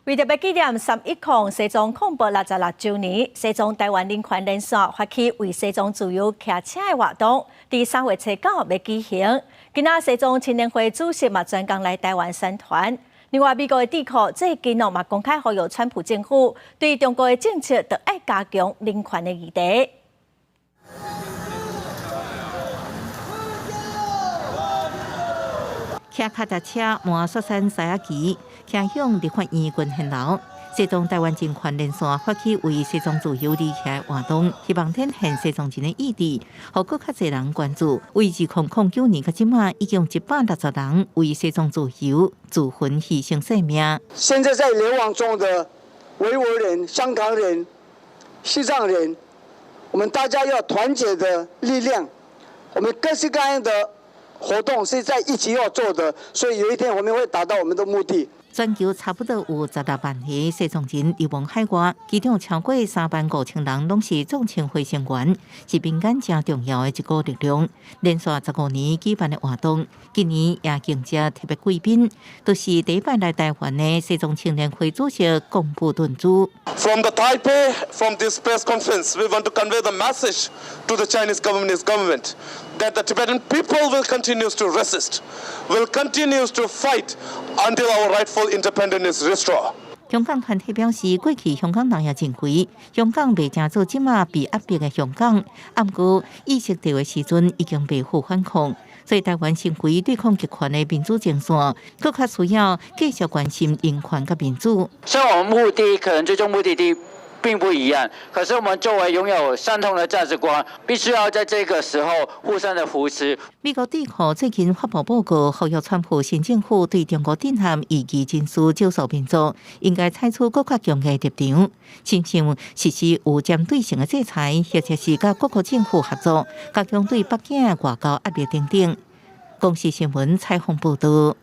为着要纪念3·1抗西藏恐怖66周年，西藏台湾人权连线发起为西藏自由骑车的活动，伫3月初9要举行。今仔西藏青年会主席嘛专工来台湾宣传。另外，美国的智库最近嘛公开呼吁川普政府对中国的政策，就要加强人权的议题。 骑脚踏车满雪山西雅旗，骑向立法院群贤楼。西藏台湾人权连线发起为西藏自由而起的活动，希望展现西藏人的意志，让更较侪人关注。为2009年到即马，已经160人为西藏自由自焚牺牲性命。现在在流亡中的维吾尔人、香港人、西藏人，我们大家要团结的力量，我们各式各样的 活动是在一起要做的，所以有一天我们会达到我们的目的。全球差不多有16万个西藏人流亡海外，其中超过35000人拢是藏青会成员，是民间真重要的一股力量。连续15年举办的活动，今年也迎接特别贵宾，就是第一摆来台湾的西藏青年会主席贡布顿珠。 From the Taipei, from this press conference, we want to convey the message to the Chinese government that the Tibetan people will continue to resist, will continue to fight until our rightful independence is restored. 香港团体表示，过去香港人也认为香港未正做即马被压迫的香港，不过意识到的时阵已经被互反抗，所以台湾成为对抗极权的民主前线，更加需要继续关心人权和民主。虽然我们目的可能最终目的地 并不一样，可是我们作为拥有相同的价值观，必须要在这个时候互相的扶持。美国智库最近发布报告，呼吁川普新政府对中国震撼以及真实少数民族，应该采取更加强硬的立场，亲像实施有针对性的制裁，或者是甲各国政府合作，加强对北京的外交压力等等。公视新闻采访报道。